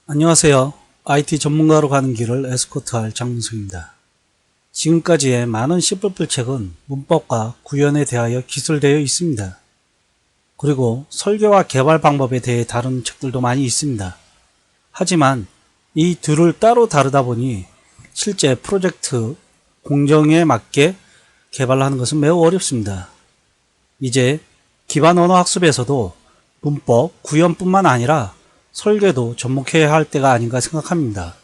안녕하세요. IT 전문가로 가는 길을 에스코트할 장문수입니다. 지금까지의 많은 C++ 책은 문법과 구현에 대하여 기술되어 있습니다. 그리고 설계와 개발 방법에 대해 다룬 책들도 많이 있습니다. 하지만 이 둘을 따로 다루다 보니 실제 프로젝트 공정에 맞게 개발하는 것은 매우 어렵습니다. 이제 기반 언어 학습에서도 문법, 구현뿐만 아니라 설계도 접목해야 할 때가 아닌가 생각합니다.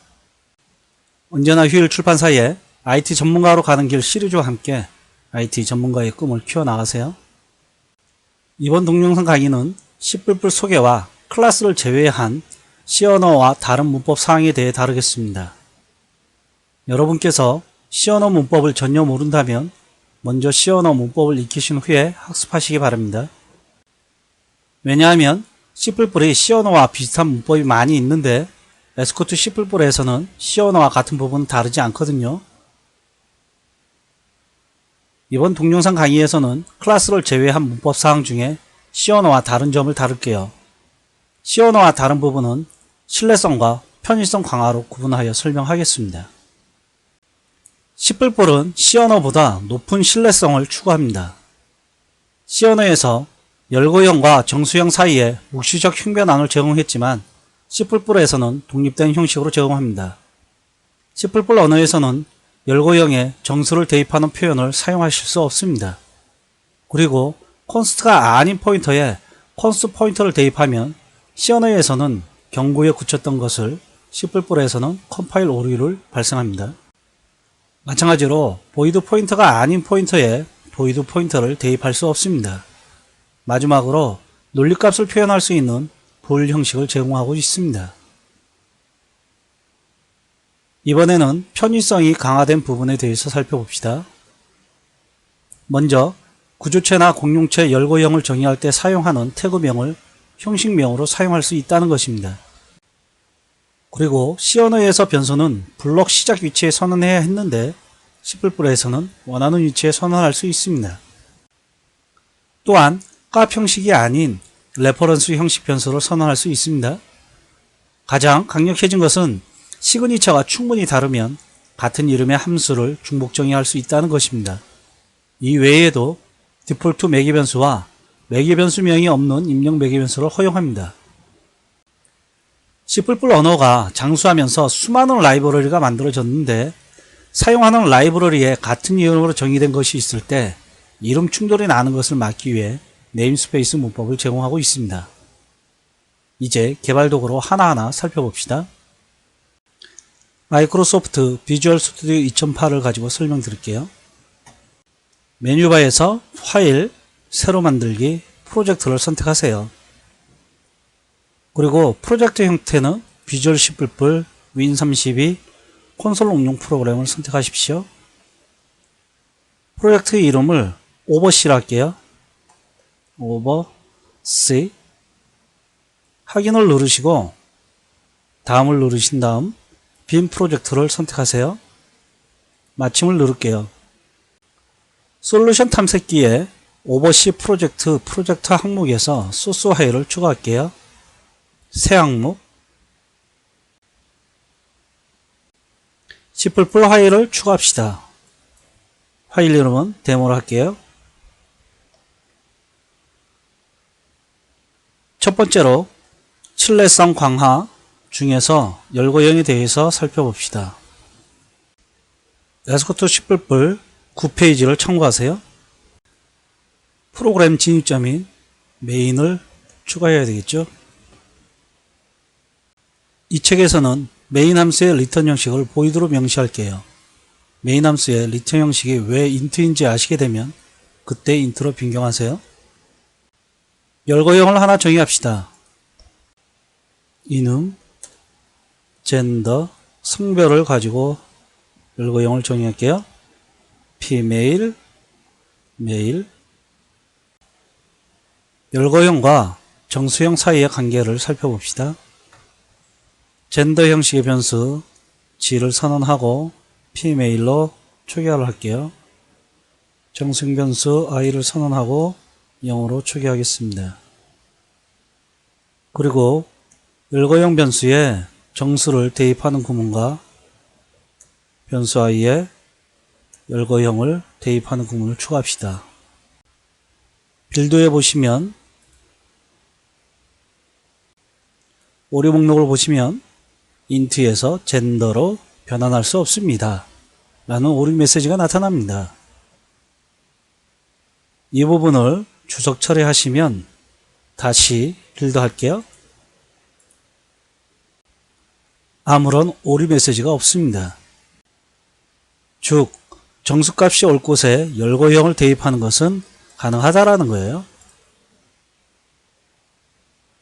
언제나 휴일 출판사의 IT 전문가로 가는 길 시리즈와 함께 IT 전문가의 꿈을 키워나가세요. 이번 동영상 강의는 C++ 소개와 클래스를 제외한 C 언어와 다른 문법 사항에 대해 다루겠습니다. 여러분께서 C 언어 문법을 전혀 모른다면 먼저 C 언어 문법을 익히신 후에 학습하시기 바랍니다. 왜냐하면 C++이 C 언어와 비슷한 문법이 많이 있는데 에스코트 C++에서는 C 언어와 같은 부분은 다르지 않거든요. 이번 동영상 강의에서는 클래스를 제외한 문법 사항 중에 C 언어와 다른 점을 다룰게요. C 언어와 다른 부분은 신뢰성과 편의성 강화로 구분하여 설명하겠습니다. C++은 C 언어보다 높은 신뢰성을 추구합니다. C 언어에서 열거형과 정수형 사이에 묵시적 형변항을 제공했지만 C++에서는 독립된 형식으로 제공합니다. C++ 언어에서는 열거형에 정수를 대입하는 표현을 사용하실 수 없습니다. 그리고 콘스트가 아닌 포인터에 콘스트 포인터를 대입하면 C 언어에서는 경고에 굳혔던 것을 C++에서는 컴파일 오류를 발생합니다. 마찬가지로 보이드 포인터가 아닌 포인터에 보이드 포인터를 대입할 수 없습니다. 마지막으로 논리값을 표현할 수 있는 볼 형식을 제공하고 있습니다. 이번에는 편의성이 강화된 부분에 대해서 살펴봅시다. 먼저 구조체나 공용체 열거형을 정의할 때 사용하는 태그명을 형식명으로 사용할 수 있다는 것입니다. 그리고 C 언어에서 변수는 블록 시작 위치에 선언해야 했는데 C++에서는 원하는 위치에 선언할 수 있습니다. 또한 값 형식이 아닌 레퍼런스 형식 변수를 선언할 수 있습니다. 가장 강력해진 것은 시그니처가 충분히 다르면 같은 이름의 함수를 중복 정의할 수 있다는 것입니다. 이 외에도 디폴트 매개 변수와 매개 변수명이 없는 입력 매개 변수를 허용합니다. C++ 언어가 장수하면서 수많은 라이브러리가 만들어졌는데 사용하는 라이브러리에 같은 이름으로 정의된 것이 있을 때 이름 충돌이 나는 것을 막기 위해 네임스페이스 문법을 제공하고 있습니다. 이제 개발 도구로 하나하나 살펴봅시다. 마이크로소프트 비주얼 스튜디오 2008을 가지고 설명드릴게요. 메뉴바에서 파일, 새로 만들기, 프로젝트를 선택하세요. 그리고 프로젝트 형태는 비주얼 C++, 윈32, 콘솔 응용 프로그램을 선택하십시오. 프로젝트 이름을 오버C로 할게요. 오버C 확인을 누르시고 다음을 누르신 다음 빈 프로젝트를 선택하세요. 마침을 누를게요. 솔루션 탐색기에 오버C 프로젝트 항목에서 소스 파일을 추가할게요. 새 항목 C++ 파일을 추가합시다. 파일 이름은 데모로 할게요. 첫 번째로 신뢰성 강화 중에서 열거형에 대해서 살펴봅시다. 에스코트 C++ 9페이지를 참고하세요. 프로그램 진입점인 메인을 추가해야 되겠죠. 이 책에서는 메인 함수의 리턴 형식을 보이드로 명시할게요. 메인 함수의 리턴 형식이 왜 인트인지 아시게 되면 그때 인트로 변경하세요. 열거형을 하나 정의합시다. 이름, 젠더, 성별을 가지고 열거형을 정의할게요. female, male. 열거형과 정수형 사이의 관계를 살펴봅시다. 젠더 형식의 변수 G를 선언하고 female로 초기화를 할게요. 정수형 변수 i를 선언하고 0으로 초기화하겠습니다. 그리고 열거형 변수에 정수를 대입하는 구문과 변수 i에 열거형을 대입하는 구문을 추가합시다. 빌드에 보시면 오류 목록을 보시면 int에서 젠더로 변환할 수 없습니다 라는 오류 메시지가 나타납니다. 이 부분을 주석 처리하시면 다시 빌드 할게요. 아무런 오류 메시지가 없습니다. 즉 정수값이 올 곳에 열거형을 대입하는 것은 가능하다라는 거예요.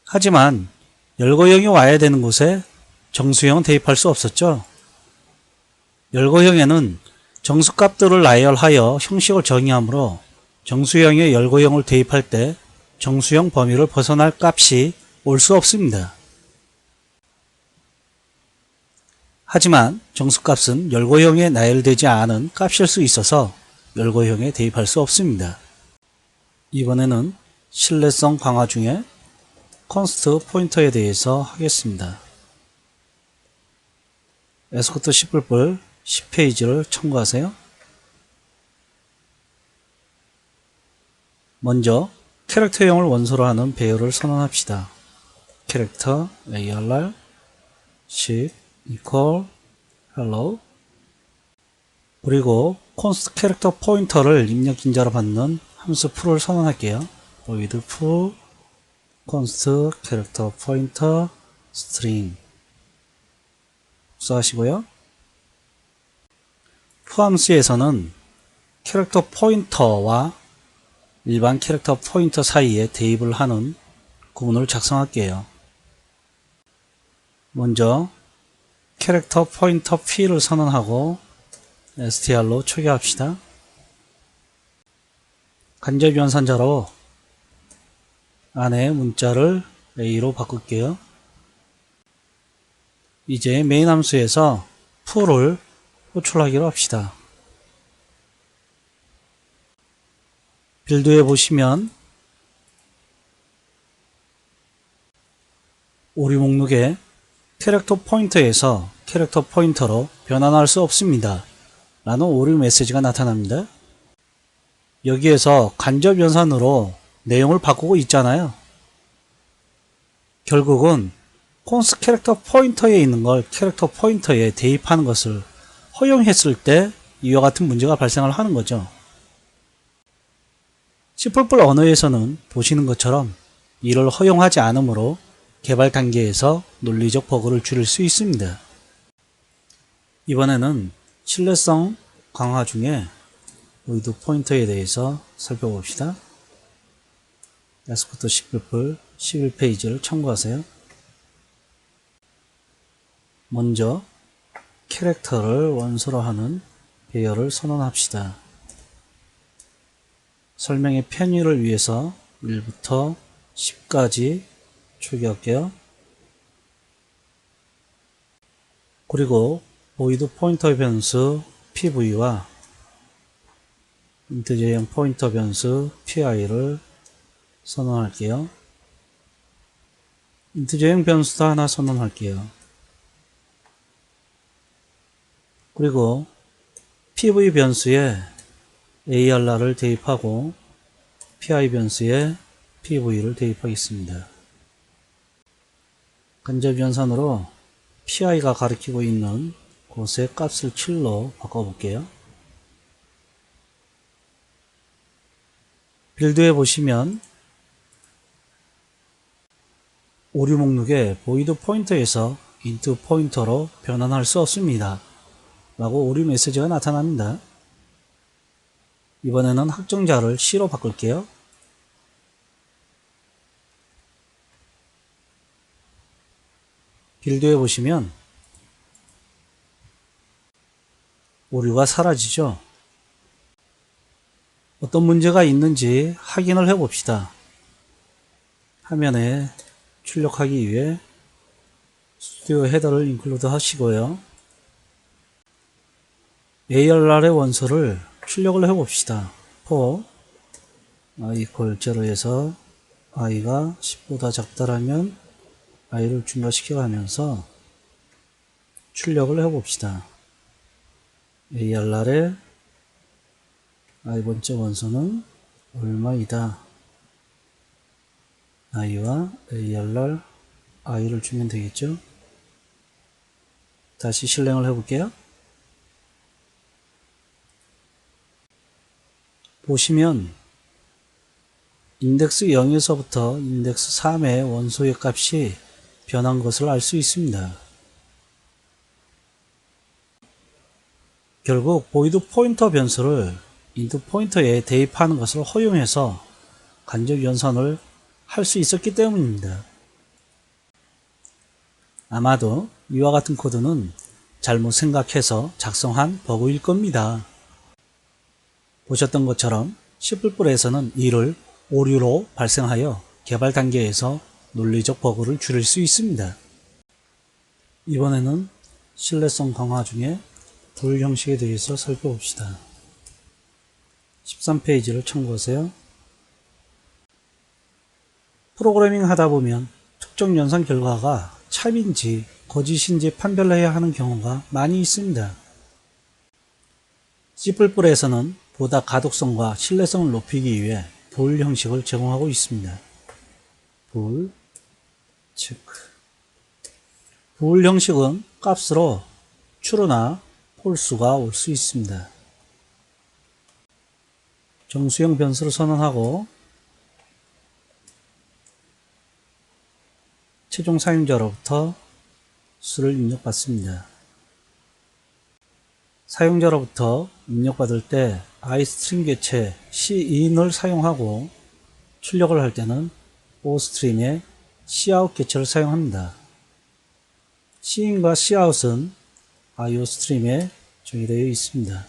하지만 열거형이 와야 되는 곳에 정수형은 대입할 수 없었죠. 열거형에는 정수값들을 나열하여 형식을 정의하므로 정수형에 열거형을 대입할 때 정수형 범위를 벗어날 값이 올 수 없습니다. 하지만 정수값은 열거형에 나열되지 않은 값일 수 있어서 열거형에 대입할 수 없습니다. 이번에는 신뢰성 강화 중에 컨스트 포인터에 대해서 하겠습니다. 에스코트 C++ 10페이지를 참고하세요. 먼저 캐릭터형을 원소로 하는 배열을 선언합시다. 캐릭터 ARR 10 equal hello. 그리고 const 캐릭터 포인터를 입력 인자로 받는 함수 풀을 선언할게요. void full const 캐릭터 포인터 string 복사하시고요. 푸함수에서는 캐릭터 포인터와 일반 캐릭터 포인터 사이에 대입을 하는 구문을 작성할게요. 먼저 캐릭터 포인터 P를 선언하고 str로 초기화합시다. 간접 연산자로 안에 문자를 A로 바꿀게요. 이제 메인 함수에서 풀을 호출하기로 합시다. 빌드에 보시면 오류 목록에 캐릭터 포인터에서 캐릭터 포인터로 변환할 수 없습니다 라는 오류 메시지가 나타납니다. 여기에서 간접 연산으로 내용을 바꾸고 있잖아요. 결국은 const 캐릭터 포인터에 있는 걸 캐릭터 포인터에 대입하는 것을 허용했을 때 이와 같은 문제가 발생을 하는 거죠. C++ 언어에서는 보시는 것처럼 이를 허용하지 않으므로 개발 단계에서 논리적 버그를 줄일 수 있습니다. 이번에는 신뢰성 강화 중에 void 포인터에 대해서 살펴봅시다. 에스코트 C++ 11페이지를 참고하세요. 먼저 캐릭터를 원소로 하는 배열을 선언합시다. 설명의 편의를 위해서 1부터 10까지 초기할게요. 그리고 void 포인터 변수 pv와 인트제형 포인터 변수 pi를 선언할게요. 인트제형 변수도 하나 선언할게요. 그리고 pv 변수에 ARR을 대입하고 pi 변수에 pv를 대입하겠습니다. 간접 연산으로 pi가 가리키고 있는 곳의 값을 7로 바꿔볼게요. 빌드에 보시면 오류 목록에 void 포인터에서 int 포인터로 변환할 수 없습니다 라고 오류 메시지가 나타납니다. 이번에는 확정자를 C로 바꿀게요. 빌드에 보시면 오류가 사라지죠. 어떤 문제가 있는지 확인을 해 봅시다. 화면에 출력하기 위해 스튜디오 헤더를 인클루드 하시고요. ARR의 원소를 출력을 해 봅시다. for i equal 0에서 i가 10보다 작다라면 i를 증가시켜 가면서 출력을 해봅시다. ARR의 i번째 원소는 얼마이다. i와 ARR i를 주면 되겠죠. 다시 실행을 해볼게요. 보시면 인덱스 0에서부터 인덱스 3의 원소의 값이 변한 것을 알 수 있습니다. 결국 보이드 포인터 변수를 인트 포인터에 대입하는 것을 허용해서 간접 연산을 할 수 있었기 때문입니다. 아마도 이와 같은 코드는 잘못 생각해서 작성한 버그일 겁니다. 보셨던 것처럼 C++에서는 이를 오류로 발생하여 개발 단계에서 논리적 버그를 줄일 수 있습니다. 이번에는 신뢰성 강화 중에 불 형식에 대해서 살펴봅시다. 13페이지를 참고하세요. 프로그래밍 하다 보면 특정 연산 결과가 참인지 거짓인지 판별해야 하는 경우가 많이 있습니다. C++에서는 보다 가독성과 신뢰성을 높이기 위해 볼 형식을 제공하고 있습니다. 볼, 체크. 볼 형식은 값으로 true나 false가 올 수 있습니다. 정수형 변수를 선언하고 최종 사용자로부터 수를 입력받습니다. 사용자로부터 입력받을 때 iString 개체 cin을 사용하고 출력을 할 때는 oString의 cout 개체를 사용합니다. cin과 cout은 iostream에 정의되어 있습니다.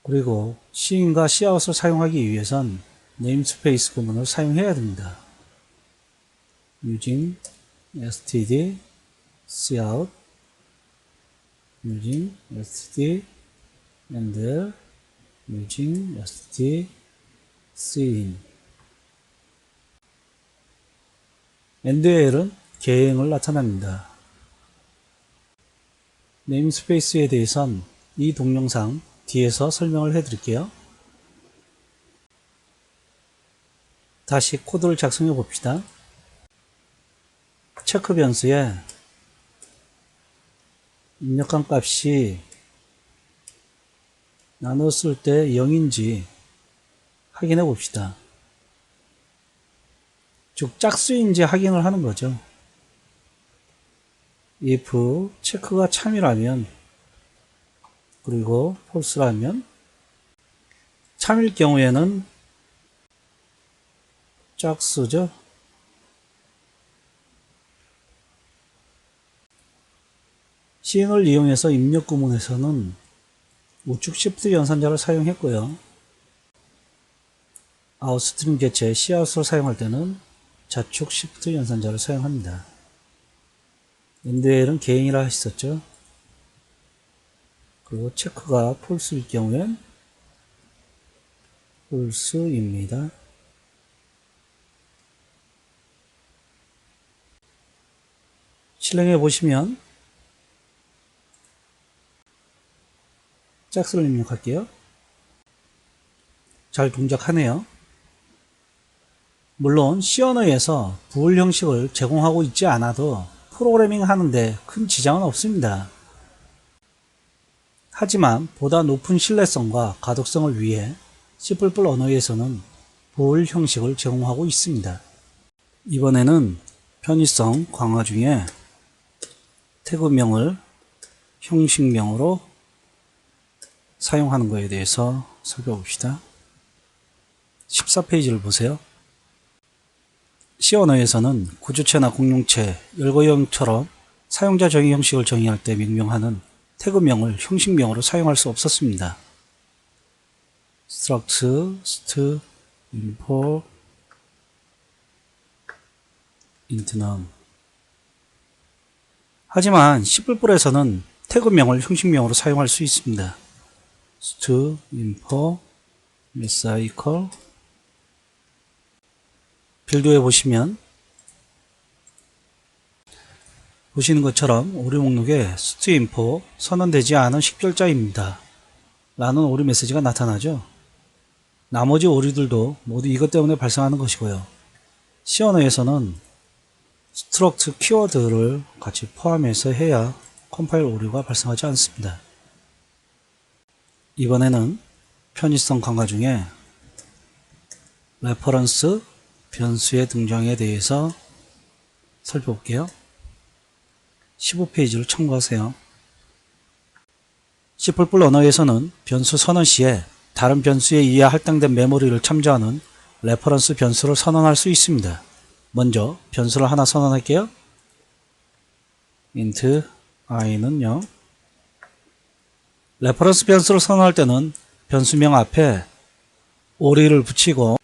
그리고 cin과 cout을 사용하기 위해선 네임스페이스 구문을 사용해야 됩니다. using std cout using std and using std cin. endl은 계행을 나타냅니다. 네임스페이스에 대해선 이 동영상 뒤에서 설명을 해드릴게요. 다시 코드를 작성해 봅시다. 체크 변수에 입력한 값이 나눴을 때 0인지 확인해 봅시다. 즉 짝수인지 확인을 하는 거죠. if 체크가 참이라면 그리고 false라면 참일 경우에는 짝수죠. cin을 이용해서 입력 구문에서는 우측 시프트 연산자를 사용했고요. 아웃스트림 개체 cout을 사용할 때는 좌측 시프트 연산자를 사용합니다. endl은 개행이라 했었죠. 그리고 체크가 false일 경우엔 false입니다. 실행해 보시면 짝수를 입력할게요. 잘 동작하네요. 물론 C 언어에서 부을 형식을 제공하고 있지 않아도 프로그래밍 하는데 큰 지장은 없습니다. 하지만 보다 높은 신뢰성과 가독성을 위해 C++ 언어에서는 부을 형식을 제공하고 있습니다. 이번에는 편의성 강화 중에 태그명을 형식명으로 사용하는 것에 대해서 살펴봅시다. 14페이지를 보세요. C 언어에서는 구조체나 공용체, 열거형처럼 사용자 정의 형식을 정의할 때 명명하는 태그명을 형식명으로 사용할 수 없었습니다. struct, st, import, int num. 하지만 C++에서는 태그명을 형식명으로 사용할 수 있습니다. st, import, recycle. 빌드에 보시면 보시는 것처럼 오류 목록에 st인fo 선언되지 않은 식별자입니다 라는 오류 메시지가 나타나죠. 나머지 오류들도 모두 이것 때문에 발생하는 것이고요. C 언어에서는 struct 키워드를 같이 포함해서 해야 컴파일 오류가 발생하지 않습니다. 이번에는 편의성 강화 중에 레퍼런스 변수의 등장에 대해서 살펴볼게요. 15페이지를 참고하세요. C++ 언어에서는 변수 선언 시에 다른 변수에 의해 할당된 메모리를 참조하는 레퍼런스 변수를 선언할 수 있습니다. 먼저 변수를 하나 선언할게요. int i는 0. 레퍼런스 변수를 선언할 때는 변수명 앞에 오리를 붙이고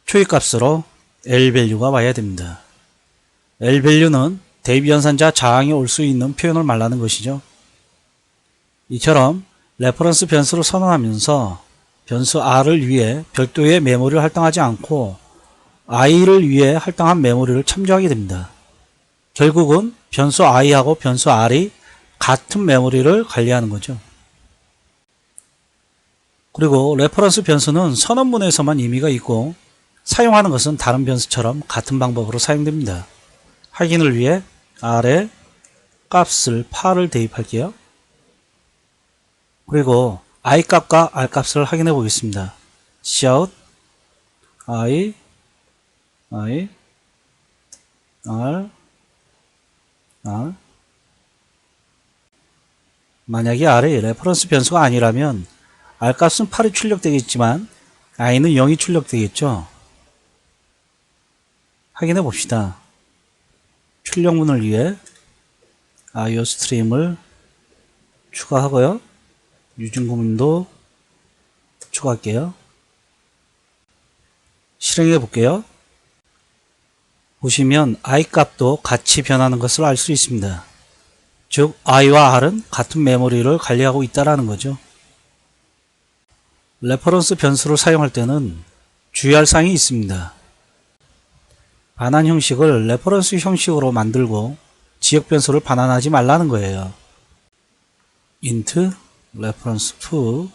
초입값으로 lvalue가 와야 됩니다. lvalue는 대입 연산자 저항이 올 수 있는 표현을 말하는 것이죠. 이처럼 레퍼런스 변수를 선언하면서 변수 r을 위해 별도의 메모리를 할당하지 않고 i를 위해 할당한 메모리를 참조하게 됩니다. 결국은 변수 i하고 변수 r이 같은 메모리를 관리하는 거죠. 그리고 레퍼런스 변수는 선언문에서만 의미가 있고 사용하는 것은 다른 변수처럼 같은 방법으로 사용됩니다. 확인을 위해 r에 값을 8을 대입할게요. 그리고 i 값과 r 값을 확인해 보겠습니다. cout i r 만약에 r이 레퍼런스 변수가 아니라면 r 값은 8이 출력되겠지만 i는 0이 출력되겠죠. 확인해 봅시다. 출력문을 위해 iostream을 추가하고요. 유증구문도 추가할게요. 실행해 볼게요. 보시면 i 값도 같이 변하는 것을 알 수 있습니다. 즉 i와 r은 같은 메모리를 관리하고 있다는 거죠. 레퍼런스 변수를 사용할 때는 주의할 사항이 있습니다. 반환 형식을 레퍼런스 형식으로 만들고 지역 변수를 반환하지 말라는 거예요. int reference to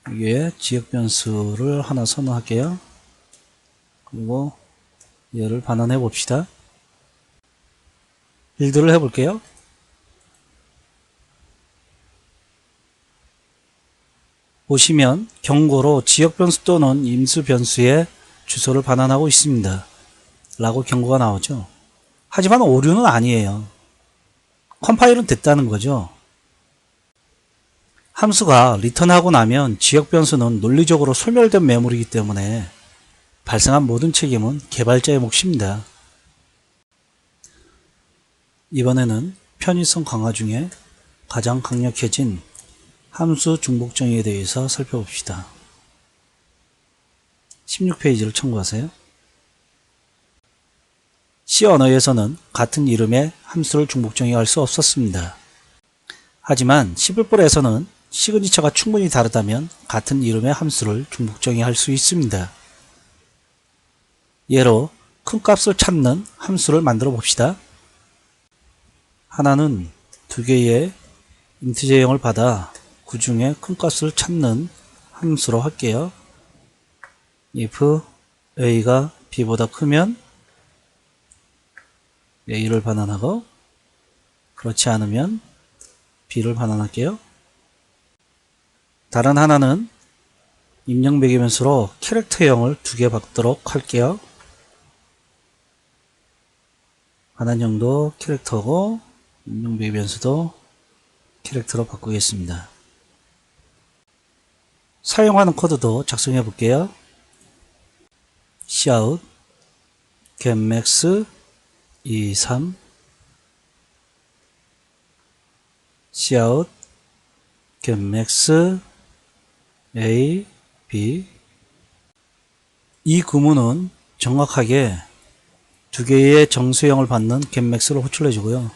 여기에 지역 변수를 하나 선언할게요. 그리고 얘를 반환해 봅시다. 빌드를 해 볼게요. 보시면 경고로 지역 변수 또는 임수 변수의 주소를 반환하고 있습니다. 라고 경고가 나오죠. 하지만 오류는 아니에요. 컴파일은 됐다는 거죠. 함수가 리턴하고 나면 지역 변수는 논리적으로 소멸된 메모리이기 때문에 발생한 모든 책임은 개발자의 몫입니다. 이번에는 편의성 강화 중에 가장 강력해진 함수 중복 정의에 대해서 살펴봅시다. 16페이지를 참고하세요. C 언어에서는 같은 이름의 함수를 중복 정의할 수 없었습니다. 하지만 C++에서는 시그니처가 충분히 다르다면 같은 이름의 함수를 중복 정의할 수 있습니다. 예로 큰 값을 찾는 함수를 만들어 봅시다. 하나는 두 개의 인티저형을 받아 그 중에 큰 값을 찾는 함수로 할게요. if a가 b보다 크면 a를 반환하고 그렇지 않으면 b를 반환할게요. 다른 하나는 입력 매개변수로 캐릭터형을 두 개 받도록 할게요. 반환형도 캐릭터고 입력 매개변수도 캐릭터로 바꾸겠습니다. 사용하는 코드도 작성해 볼게요. cout getmax 23 cout getmax a b 이 구문은 정확하게 두 개의 정수형을 받는 getmax를 호출해 주고요.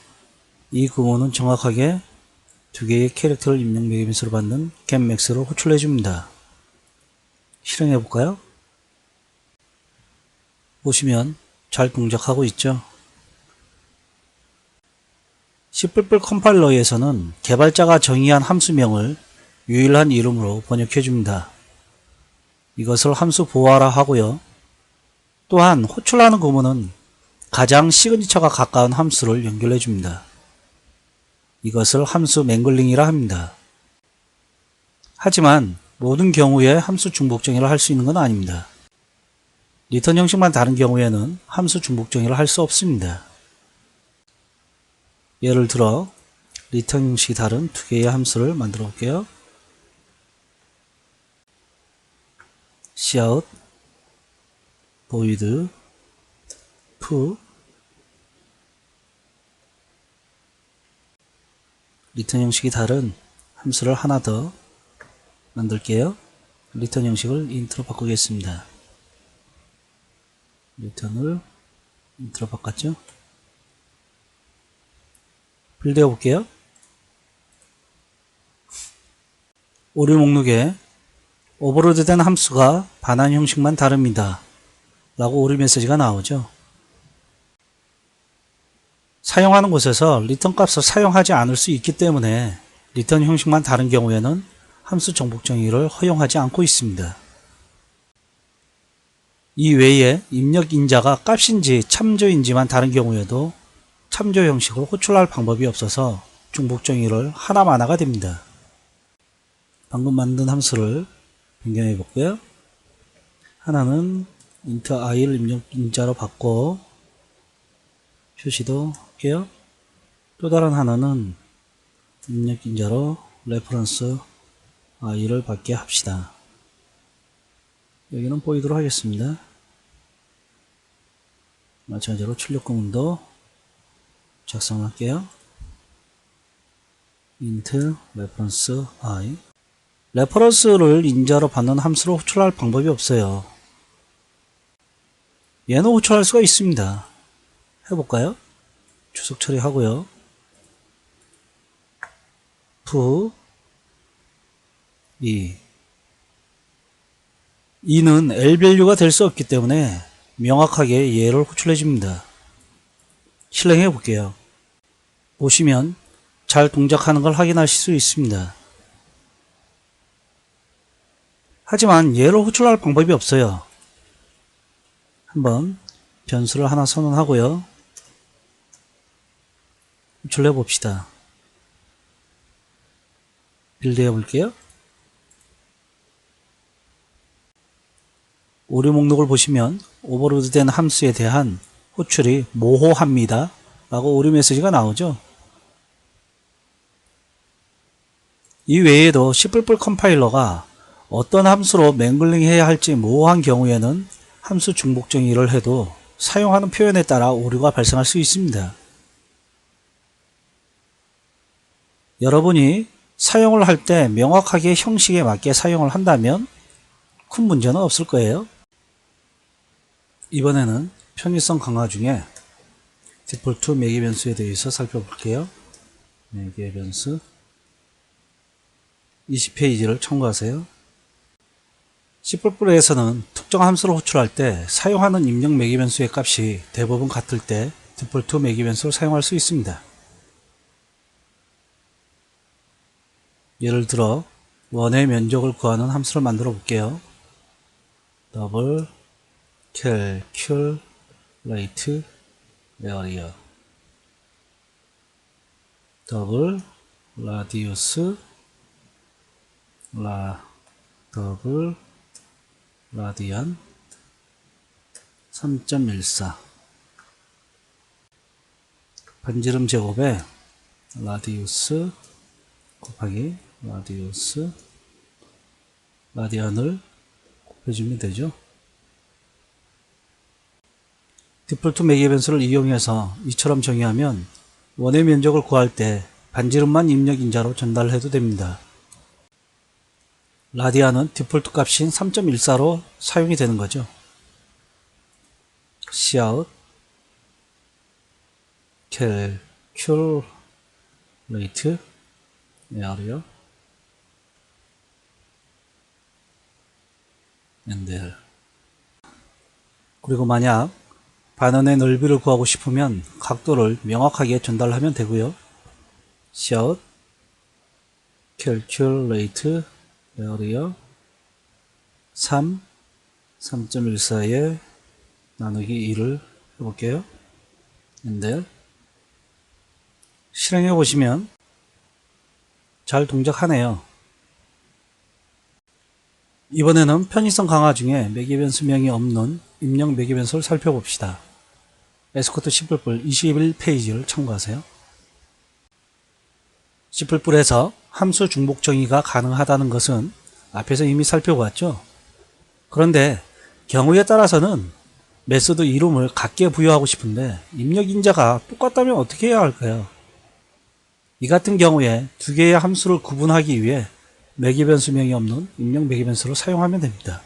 이 구문은 정확하게 두 개의 캐릭터를 입력 매개변수로 받는 getmax를 호출해 줍니다. 실행해 볼까요? 보시면 잘 동작하고 있죠. C++ 컴파일러에서는 개발자가 정의한 함수명을 유일한 이름으로 번역해 줍니다. 이것을 함수 보호하라 하고요. 또한 호출하는 구문은 가장 시그니처가 가까운 함수를 연결해 줍니다. 이것을 함수 맹글링이라 합니다. 하지만 모든 경우에 함수 중복 정의를 할 수 있는 건 아닙니다. 리턴 형식만 다른 경우에는 함수 중복 정의를 할 수 없습니다. 예를 들어 리턴 형식이 다른 두 개의 함수를 만들어 볼게요. cout void foo 리턴 형식이 다른 함수를 하나 더 만들게요. 리턴 형식을 int로 바꾸겠습니다. 리턴을 int로 바꿨죠. 빌드해 볼게요. 오류 목록에 오버로드된 함수가 반환 형식만 다릅니다 라고 오류 메시지가 나오죠. 사용하는 곳에서 리턴 값을 사용하지 않을 수 있기 때문에 리턴 형식만 다른 경우에는 함수 정복 정의를 허용하지 않고 있습니다. 이 외에 입력 인자가 값인지 참조인지만 다른 경우에도 참조 형식을 호출할 방법이 없어서 중복 정의를 하나만 하가 됩니다. 방금 만든 함수를 변경해 볼게요. 하나는 int i를 입력 인자로 바꿔 표시도 할게요. 또 다른 하나는 입력 인자로 reference i를 받게 합시다. 여기는 보이도록 하겠습니다. 마찬가지로 출력 구문도 작성할게요. int reference i 레퍼런스를 인자로 받는 함수로 호출할 방법이 없어요. 얘는 호출할 수가 있습니다. 해볼까요? 주석 처리하고요. foo 2는 L밸류가 될 수 없기 때문에 명확하게 얘를 호출해 줍니다. 실행해 볼게요. 보시면 잘 동작하는 걸 확인하실 수 있습니다. 하지만 얘를 호출할 방법이 없어요. 한번 변수를 하나 선언하고요. 호출해 봅시다. 빌드해 볼게요. 오류 목록을 보시면 오버로드된 함수에 대한 호출이 모호합니다 라고 오류 메시지가 나오죠. 이 외에도 C++ 컴파일러가 어떤 함수로 맹글링 해야 할지 모호한 경우에는 함수 중복 정의를 해도 사용하는 표현에 따라 오류가 발생할 수 있습니다. 여러분이 사용을 할 때 명확하게 형식에 맞게 사용을 한다면 큰 문제는 없을 거예요. 이번에는 편의성 강화 중에 디폴트 매개 변수에 대해서 살펴볼게요. 매개 변수 20페이지를 참고하세요. C++에서는 특정 함수를 호출할 때 사용하는 입력 매개 변수의 값이 대부분 같을 때 디폴트 매개 변수를 사용할 수 있습니다. 예를 들어 원의 면적을 구하는 함수를 만들어 볼게요. 더블 calculate area 더블 radius 더블 라디안 3.14 반지름 제곱에 라디우스 곱하기 라디우스 라디안을 곱해주면 되죠. 디폴트 매개 변수를 이용해서 이처럼 정의하면 원의 면적을 구할 때 반지름만 입력 인자로 전달해도 됩니다. 라디안은 디폴트 값인 3.14로 사용이 되는 거죠. cout calculate area and 그리고 만약 반원의 넓이를 구하고 싶으면 각도를 명확하게 전달하면 되고요. shout calculate area 3.14에 나누기 2를 해볼게요. 근데 실행해 보시면 잘 동작하네요. 이번에는 편의성 강화 중에 매개변수명이 없는 입력 매개변수를 살펴봅시다. 에스코트 C++ 21페이지를 참고하세요. C++에서 함수 중복 정의가 가능하다는 것은 앞에서 이미 살펴보았죠. 그런데 경우에 따라서는 메소드 이름을 같게 부여하고 싶은데 입력 인자가 똑같다면 어떻게 해야 할까요? 이 같은 경우에 두 개의 함수를 구분하기 위해 매개변수명이 없는 입력 매개변수를 사용하면 됩니다.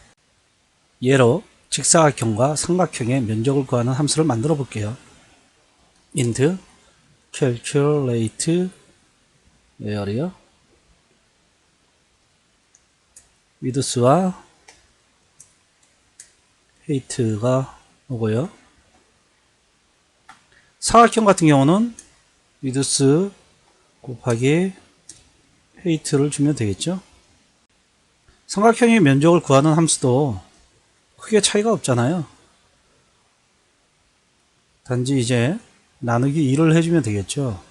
예로 직사각형과 삼각형의 면적을 구하는 함수를 만들어 볼게요. int calculate area width와 height가 오고요. 사각형 같은 경우는 width 곱하기 height를 주면 되겠죠. 삼각형의 면적을 구하는 함수도 크게 차이가 없잖아요. 단지 이제 나누기 2를 해주면 되겠죠.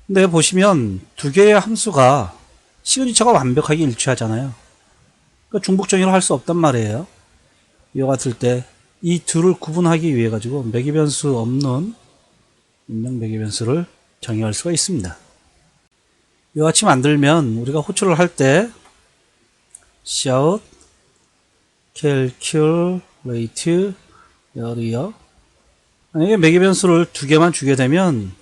근데 보시면 두 개의 함수가 시그니처가 완벽하게 일치하잖아요. 그러니까 중복정의를 할 수 없단 말이에요. 이와 같을 때 이 둘을 구분하기 위해 가지고 매개변수 없는 입력 매개변수를 정의할 수가 있습니다. 이와 같이 만들면 우리가 호출을 할 때 shout calculate area 만약에 매개변수를 두 개만 주게 되면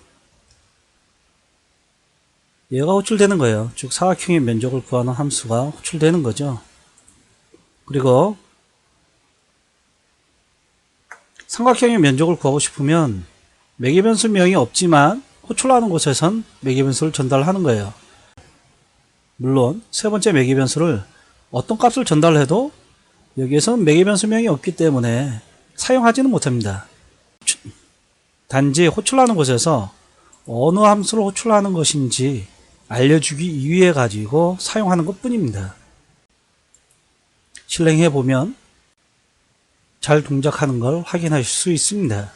얘가 호출되는 거예요. 즉 사각형의 면적을 구하는 함수가 호출되는 거죠. 그리고 삼각형의 면적을 구하고 싶으면 매개변수명이 없지만 호출하는 곳에선 매개변수를 전달하는 거예요. 물론 세 번째 매개변수를 어떤 값을 전달해도 여기에서는 매개변수명이 없기 때문에 사용하지는 못합니다. 단지 호출하는 곳에서 어느 함수를 호출하는 것인지 알려주기 위해 가지고 사용하는 것 뿐입니다. 실행해 보면 잘 동작하는 걸 확인하실 수 있습니다.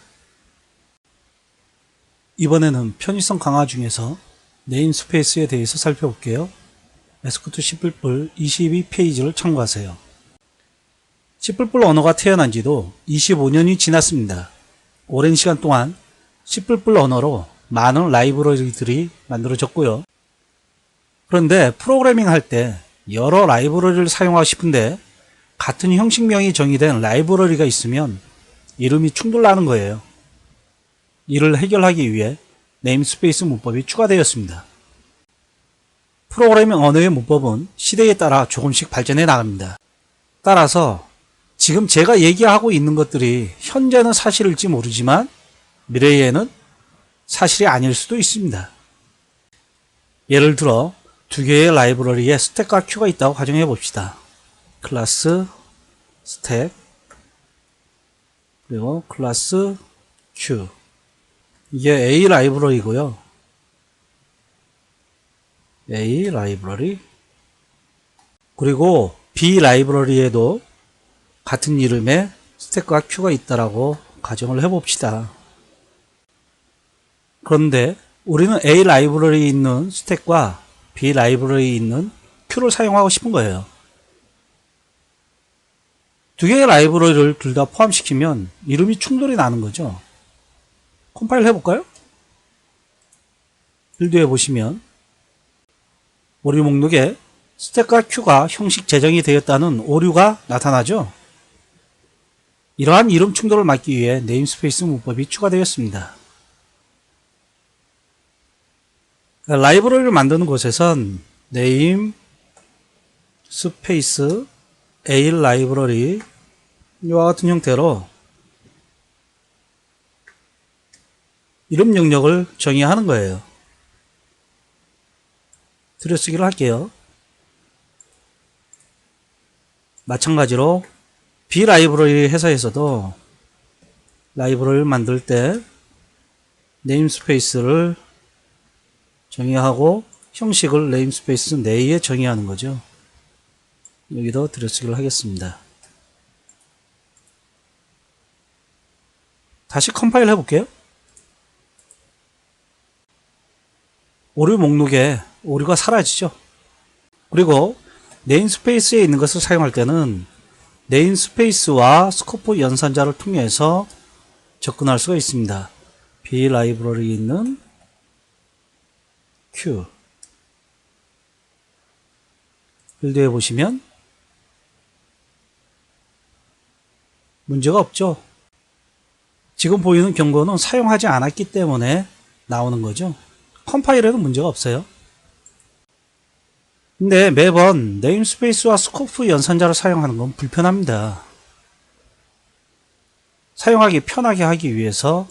이번에는 편의성 강화 중에서 네임스페이스에 대해서 살펴볼게요. 에스코트 C++ 22페이지를 참고하세요. C++ 언어가 태어난 지도 25년이 지났습니다. 오랜 시간 동안 C++ 언어로 많은 라이브러리들이 만들어졌고요. 그런데 프로그래밍 할 때 여러 라이브러리를 사용하고 싶은데 같은 형식명이 정의된 라이브러리가 있으면 이름이 충돌나는 거예요. 이를 해결하기 위해 네임스페이스 문법이 추가되었습니다. 프로그래밍 언어의 문법은 시대에 따라 조금씩 발전해 나갑니다. 따라서 지금 제가 얘기하고 있는 것들이 현재는 사실일지 모르지만 미래에는 사실이 아닐 수도 있습니다. 예를 들어 두 개의 라이브러리에 스택과 큐가 있다고 가정해 봅시다. 클래스 스택 그리고 클래스 q 이게 A 라이브러리고요. A 라이브러리 그리고 B 라이브러리에도 같은 이름의 스택과 큐가 있다라고 가정을 해봅시다. 그런데 우리는 A 라이브러리에 있는 스택과 B 라이브러리에 있는 큐를 사용하고 싶은 거예요. 두 개의 라이브러리를 둘 다 포함시키면 이름이 충돌이 나는 거죠. 컴파일 해볼까요? 빌드에 보시면 오류 목록에 스택과 큐가 형식 제정이 되었다는 오류가 나타나죠. 이러한 이름 충돌을 막기 위해 네임스페이스 문법이 추가되었습니다. 라이브러리를 만드는 곳에선 네임 스페이스 A 라이브러리 이와 같은 형태로 이름 영역을 정의하는 거예요. 들여쓰기를 할게요. 마찬가지로 B 라이브러리 회사에서도 라이브러리를 만들 때 네임스페이스를 정의하고 형식을 네임스페이스 내에 정의하는 거죠. 여기도 들여쓰기를 하겠습니다. 다시 컴파일 해볼게요. 오류 목록에 오류가 사라지죠. 그리고 네임스페이스에 있는 것을 사용할 때는 네임스페이스와 스코프 연산자를 통해서 접근할 수가 있습니다. B 라이브러리에 있는 Q 빌드에 보시면 문제가 없죠. 지금 보이는 경고는 사용하지 않았기 때문에 나오는 거죠. 컴파일에도 문제가 없어요. 근데 매번 네임스페이스와 스코프 연산자를 사용하는 건 불편합니다. 사용하기 편하게 하기 위해서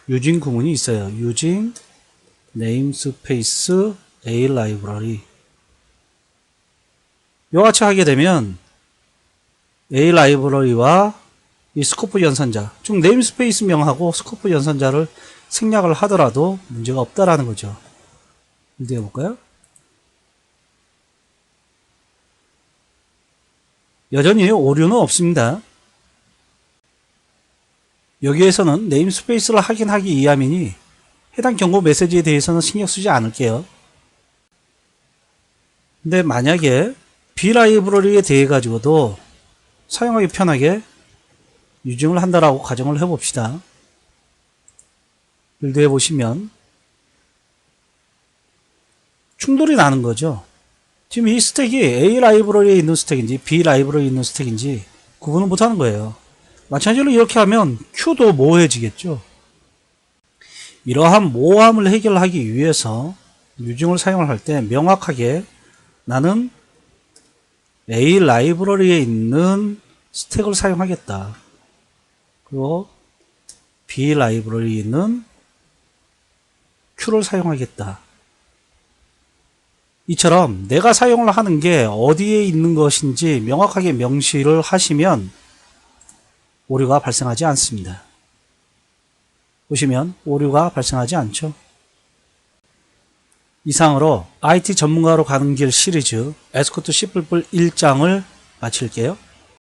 유징 구문이 있어요. 유징 네임스페이스 A 라이브러리. 요같이 하게 되면 A 라이브러리와 이 스코프 연산자, 즉 네임스페이스 명하고 스코프 연산자를 생략을 하더라도 문제가 없다라는 거죠. 빌드 해볼까요? 여전히 오류는 없습니다. 여기에서는 네임스페이스를 확인하기 이하이니 해당 경고 메시지에 대해서는 신경 쓰지 않을게요. 근데 만약에 B 라이브러리에 대해 가지고도 사용하기 편하게 유징을 한다라고 가정을 해봅시다. 빌드해 보시면 충돌이 나는 거죠. 지금 이 스택이 A 라이브러리에 있는 스택인지 B 라이브러리에 있는 스택인지 구분을 못하는 거예요. 마찬가지로 이렇게 하면 Q도 모호해지겠죠. 이러한 모호함을 해결하기 위해서 유징을 사용을 할 때 명확하게 나는 A 라이브러리에 있는 스택을 사용하겠다. 그리고 B 라이브러리에 있는 Q를 사용하겠다. 이처럼 내가 사용을 하는 게 어디에 있는 것인지 명확하게 명시를 하시면 오류가 발생하지 않습니다. 보시면 오류가 발생하지 않죠. 이상으로 IT 전문가로 가는 길 시리즈 에스코트 C++ 1장을 마칠게요.